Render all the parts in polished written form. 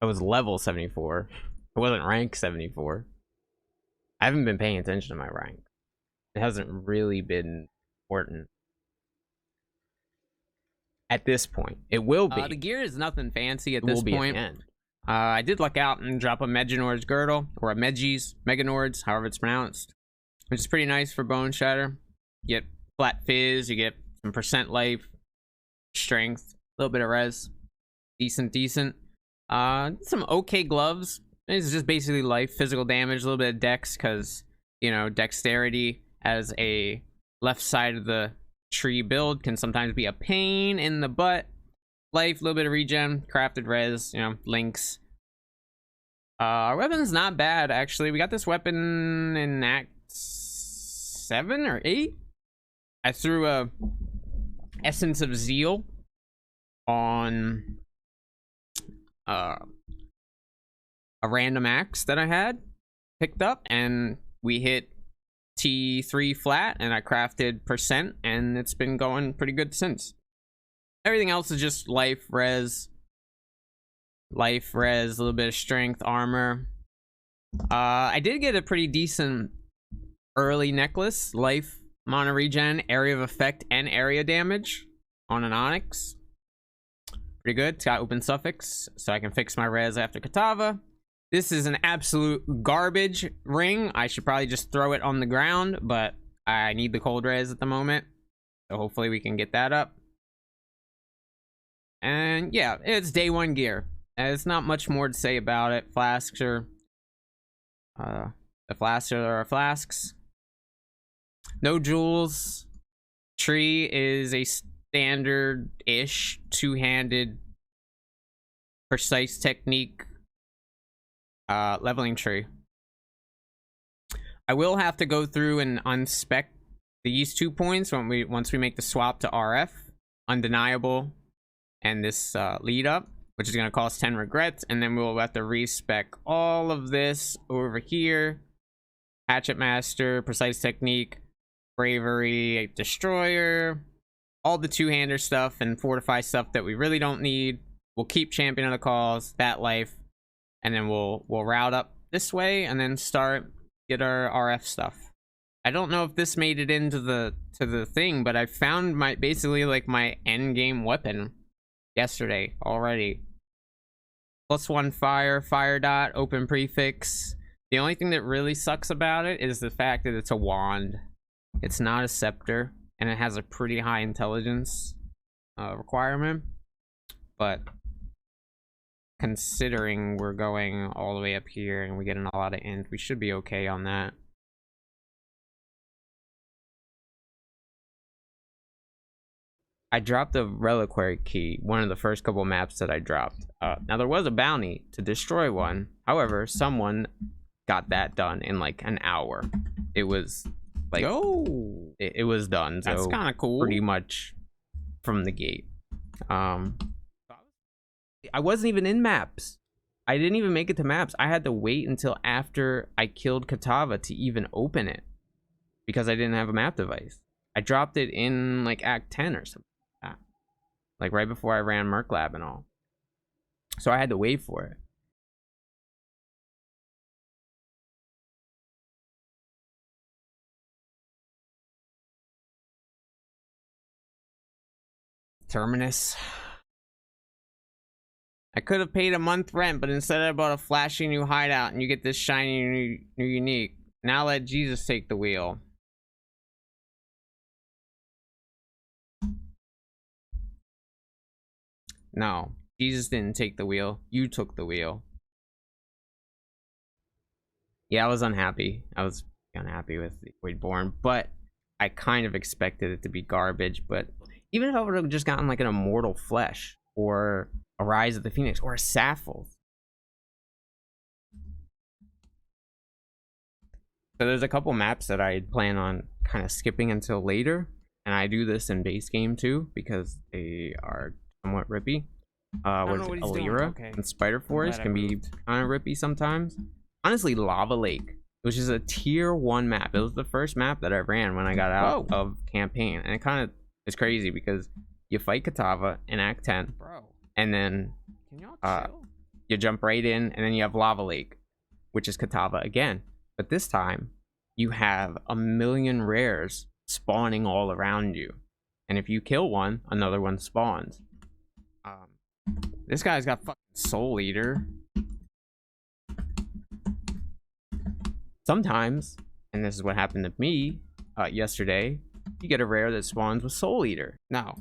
I was level 74. I wasn't rank 74. I haven't been paying attention to my rank. It hasn't really been important at this point. It will be. The gear is nothing fancy at this point. I did luck out and drop a Meganor's girdle, or a Meganor's, however it's pronounced, which is pretty nice for bone shatter. You get flat fizz, you get some percent life, strength, a little bit of res, decent. Some okay gloves. It's just basically life, physical damage, a little bit of dex, because, you know, dexterity as a left side of the tree build can sometimes be a pain in the butt. Life, a little bit of regen, crafted res, you know, links. Our weapon's not bad, actually. We got this weapon in Act 7 or 8. I threw a Essence of Zeal on a random axe that I had picked up, and we hit T3 flat, and I crafted percent, and it's been going pretty good since. Everything else is just life, res, a little bit of strength, armor. I did get a pretty decent early necklace, life, mono regen, area of effect, and area damage on an onyx. Pretty good. It's got open suffix, so I can fix my res after Katava. This is an absolute garbage ring. I should probably just throw it on the ground, but I need the cold res at the moment, so hopefully we can get that up. And yeah, it's day one gear. There's not much more to say about it. Flasks are the flasks are our flasks. No jewels. Tree is a standard-ish two-handed precise technique leveling tree. I will have to go through and unspec these 2 points once we make the swap to RF, undeniable, and this lead up, which is going to cost 10 regrets, and then we'll have to respec all of this over here. Hatchet Master, Precise Technique, Bravery, Destroyer, all the two-hander stuff and Fortify stuff that we really don't need. We'll keep Champion of the Cause, that life, and then we'll route up this way and then get our RF stuff. I don't know if this made it into the thing, but I found basically like my end game weapon yesterday already. +1 fire dot, open prefix. The only thing that really sucks about it is the fact that it's a wand. It's not a scepter, and it has a pretty high intelligence requirement. But considering we're going all the way up here and we get a lot of int, we should be okay on that. I dropped the reliquary key, one of the first couple maps that I dropped. Now there was a bounty to destroy one. However, someone got that done in like an hour. It was like, oh, it was done. So that's kind of cool. Pretty much from the gate. I wasn't even in maps. I didn't even make it to maps. I had to wait until after I killed Katava to even open it because I didn't have a map device. I dropped it in like Act 10 or something. Like right before I ran Merc Lab and all. So I had to wait for it. Terminus. I could have paid a month rent, but instead I bought a flashy new hideout and you get this shiny new unique. Now let Jesus take the wheel. No, Jesus didn't take the wheel. You took the wheel. Yeah, I was unhappy. I was unhappy with the Voidborn, but I kind of expected it to be garbage. But even if I would have just gotten like an Immortal Flesh or a Rise of the Phoenix or a Sapphiles. So there's a couple maps that I plan on kind of skipping until later. And I do this in base game too because they are somewhat rippy. Alira and Spider Forest can be kind of rippy sometimes. Honestly, Lava Lake, which is a tier 1 map. It was the first map that I ran when I got out of campaign, and it kind of is crazy because you fight Katava in Act 10, and then You jump right in, and then you have Lava Lake, which is Catava again. But this time, you have 1,000,000 rares spawning all around you. And if you kill one, another one spawns. This guy's got fucking Soul Eater. Sometimes, and this is what happened to me yesterday, you get a rare that spawns with Soul Eater. Now,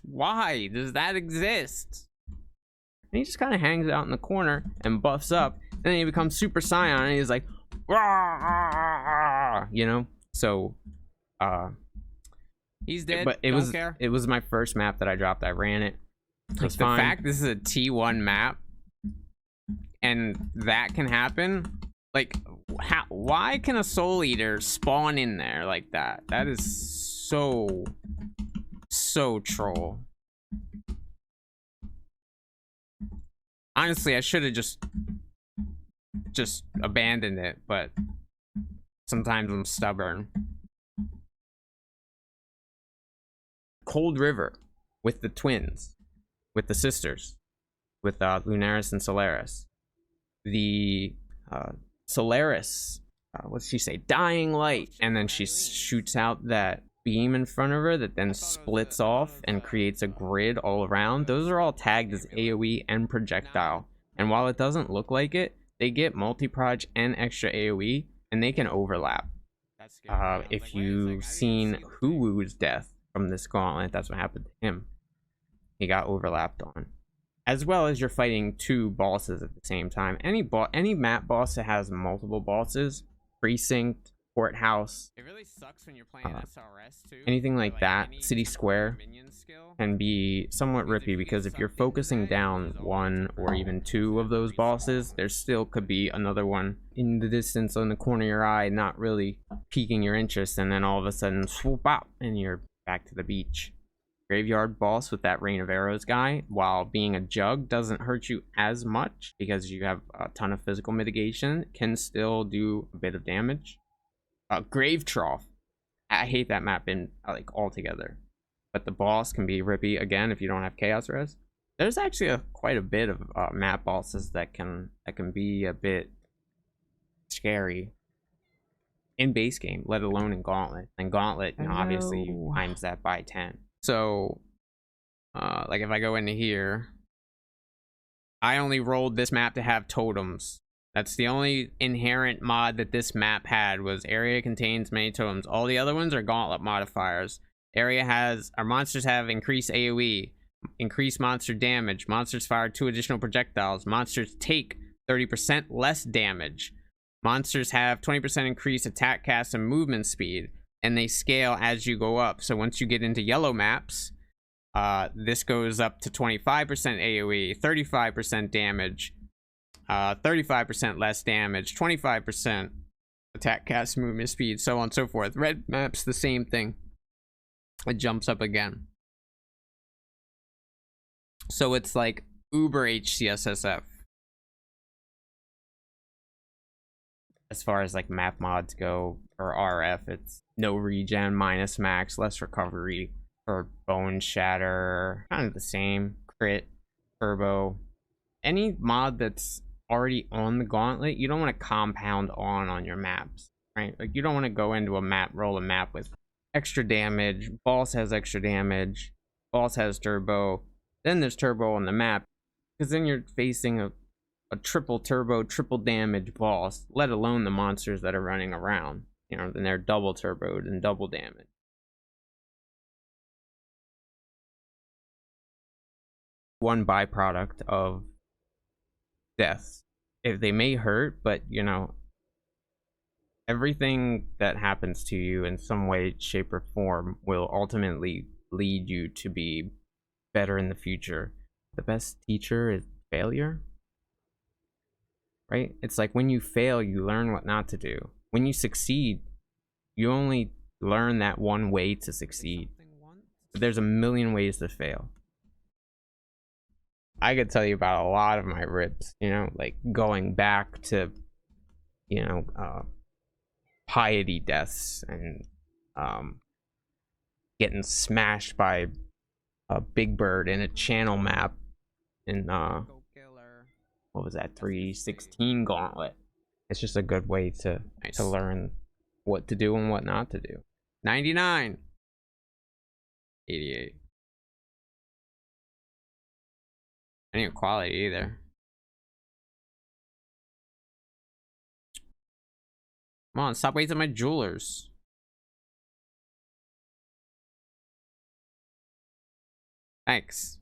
why does that exist? And he just kind of hangs out in the corner and buffs up, and then he becomes Super Saiyan, and he's like, "Rah!" You know. So, he's dead. But it was my first map that I dropped. I ran it. Like the fact this is a T1 map, and that can happen. Like, why can a Soul Eater spawn in there like that? That is so troll. Honestly, I should have just abandoned it, but sometimes I'm stubborn. Cold River with the twins, with the sisters, with Lunaris and Solaris. The Solaris, what's she say? Dying Light, and then she shoots out that beam in front of her that then splits off and creates a grid all around. Those are all tagged as AoE and projectile, and while it doesn't look like it, they get multi-proj and extra AoE, and they can overlap. If you've seen Huwoo's death from this gauntlet, that's what happened to him. He got overlapped on. As well as you're fighting 2 bosses at the same time. Any map boss that has multiple bosses, precinct, courthouse, it really sucks when you're playing SRS too. Anything like that, city square, can be somewhat rippy, because if you're focusing down 1 or even 2 of those bosses, there still could be another one in the distance on the corner of your eye, not really piquing your interest, and then all of a sudden swoop out and you're back to the beach. Graveyard boss with that Rain of Arrows guy, while being a jug, doesn't hurt you as much because you have a ton of physical mitigation, can still do a bit of damage. Grave Trough, I hate that map in like altogether, but the boss can be rippy again if you don't have Chaos Res. There's actually quite a bit of map bosses that can be a bit scary in base game, let alone in Gauntlet. And Gauntlet, you know, obviously times that by 10. So, like if I go into here, I only rolled this map to have totems. That's the only inherent mod that this map had, was area contains many totems. All the other ones are Gauntlet modifiers. Our monsters have increased AoE, increased monster damage. Monsters fire 2 additional projectiles. Monsters take 30% less damage. Monsters have 20% increased attack, cast, and movement speed, and they scale as you go up. So once you get into yellow maps, this goes up to 25% AoE, 35% damage, 35% less damage, 25% attack, cast, movement speed, so on and so forth. Red maps, the same thing. It jumps up again. So it's like Uber HCSSF. As far as like map mods go, for RF, it's no regen, minus max, less recovery. For Bone Shatter, kind of the same. Crit, Turbo. Any mod that's already on the Gauntlet, you don't want to compound on your maps, right? Like, you don't want to go into a map, roll a map with extra damage, boss has extra damage, boss has turbo, then there's turbo on the map, because then you're facing a triple turbo, triple damage boss, let alone the monsters that are running around. You know, then they're double turboed and double damage. One byproduct of death, if they may hurt, but you know, everything that happens to you in some way, shape, or form will ultimately lead you to be better in the future. The best teacher is failure, right? It's like when you fail, you learn what not to do. When you succeed, you only learn that one way to succeed. But there's a million ways to fail. I could tell you about a lot of my rips, you know, like going back to, you know, piety deaths and getting smashed by a big bird in a channel map in what was that, 316 Gauntlet. It's just a good way to learn what to do and what not to do. 99. 88. I didn't quality either. Come on, stop wasting my jewelers. Thanks.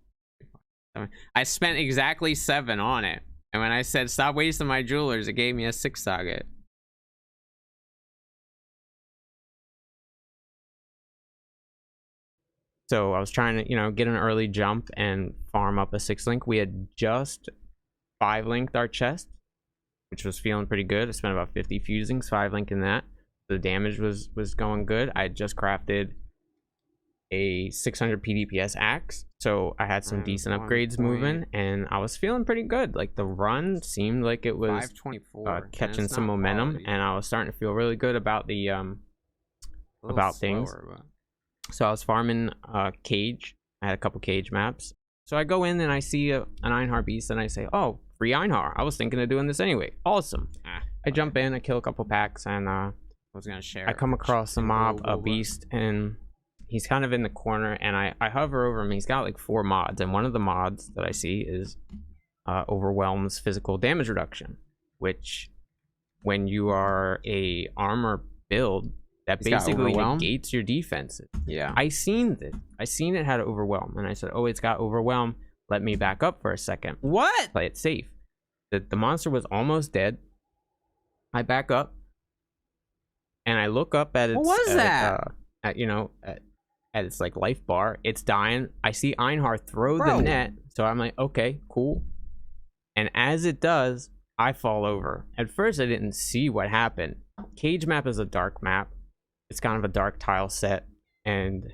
I spent exactly 7 on it. And when I said stop wasting my jewelers, it gave me a 6 target. So I was trying to, you know, get an early jump and farm up a 6 link. We had just 5 linked our chest, which was feeling pretty good. I spent about 50 fusings, 5 linking that. The damage was going good. I had just crafted a 600 PDPS axe, so I had some decent upgrades moving, and I was feeling pretty good. Like the run seemed like it was catching some momentum, and I was starting to feel really good about the things. So I was farming cage. I had a couple cage maps. So I go in and I see an Einhar beast, and I say, "Oh, free Einhar! I was thinking of doing this anyway. Awesome!" I jump in, I kill a couple packs, and I come across a mob, a beast, and he's kind of in the corner, and I hover over him. He's got like 4 mods, and one of the mods that I see is overwhelms physical damage reduction, which when you are a armor build, that basically negates your defenses. Yeah, I seen it had overwhelm, and I said, "Oh, it's got overwhelm. Let me back up for a second. What? Play it safe." The monster was almost dead. I back up, and I look up at its at its like life bar. It's dying. I see Einhar throw the net, so I'm like, okay, cool. And as it does, I fall over. At first, I didn't see what happened. Cage map is a dark map. It's kind of a dark tile set, and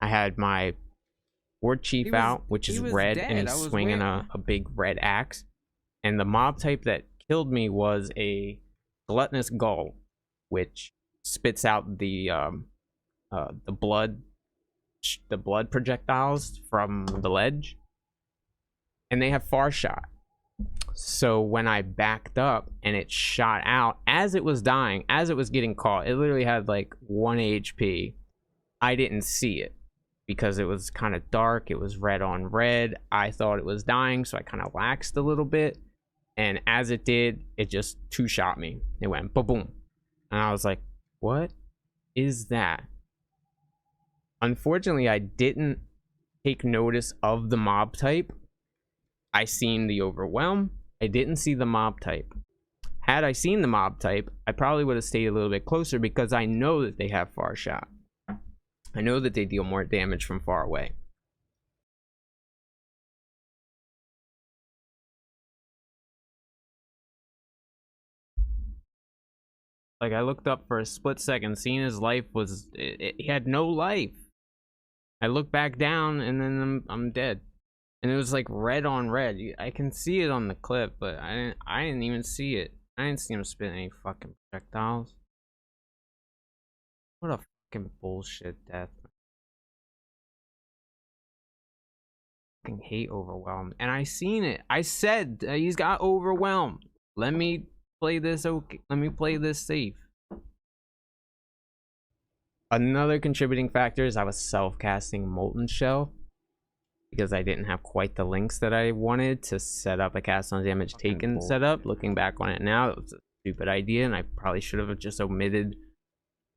I had my Ward Chief out, which is red, and he's swinging a big red axe. And the mob type that killed me was a gluttonous gull, which spits out the blood projectiles from the ledge, and they have far shot. So when I backed up and it shot out as it was dying, as it was getting caught, it literally had like 1 HP. I didn't see it because it was kind of dark. It was red on red. I thought it was dying, so I kind of laxed a little bit, and as it did, it just 2-shot me. It went boom, and I was like, what is that? Unfortunately, I didn't take notice of the mob type. I seen the overwhelm. I didn't see the mob type. Had I seen the mob type, I probably would have stayed a little bit closer, because I know that they have far shot. I know that they deal more damage from far away. Like, I looked up for a split second, seeing his life was... he had no life. I look back down, and then I'm dead. And it was like red on red. I can see it on the clip, but I didn't even see it. I didn't see him spit any fucking projectiles. What a fucking bullshit death. I fucking hate overwhelm. And I seen it. I said he's got overwhelmed. Let me play this okay. Let me play this safe. Another contributing factor is I was self-casting Molten Shell, because I didn't have quite the links that I wanted to set up a cast on damage taken setup. Looking back on it now, it was a stupid idea, and I probably should have just omitted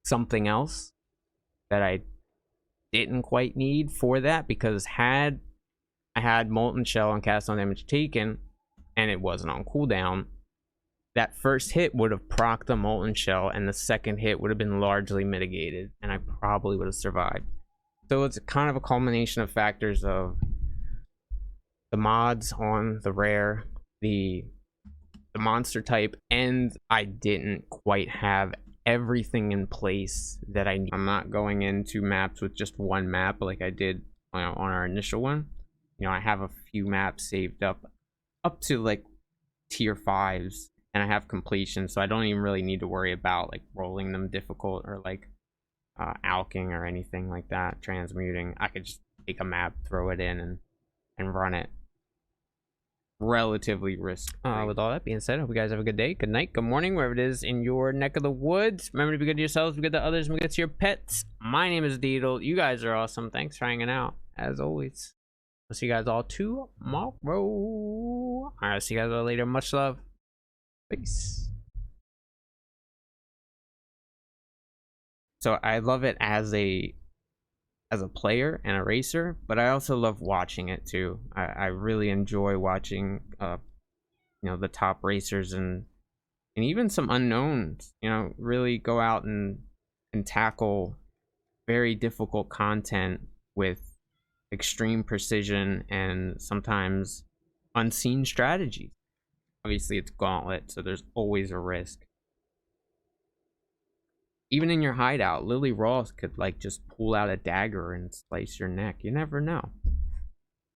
something else that I didn't quite need for that, because had I had Molten Shell on cast on damage taken and it wasn't on cooldown, that first hit would have procced the Molten Shell, and the second hit would have been largely mitigated, and I probably would have survived. So it's kind of a culmination of factors of the mods on the rare, the monster type, and I didn't quite have everything in place that I need. I'm not going into maps with just one map like I did on our initial one. You know, I have a few maps saved up to like tier 5s, and I have completion, so I don't even really need to worry about like rolling them difficult or like alking or anything like that, transmuting. I could just take a map, throw it in, and run it. relatively risk. With all that being said, I hope you guys have a good day, good night, good morning, wherever it is in your neck of the woods. Remember to be good to yourselves, be good to others, and be good to your pets. My name is Deedle. You guys are awesome. Thanks for hanging out, as always. I'll see you guys all tomorrow. All right, see you guys all later. Much love. Peace. So I love it as a player and a racer, but I also love watching it too. I really enjoy watching you know, the top racers and even some unknowns, you know, really go out and tackle very difficult content with extreme precision and sometimes unseen strategies. Obviously it's Gauntlet, so there's always a risk. Even in your hideout, Lily Ross could like just pull out a dagger and slice your neck. You never know.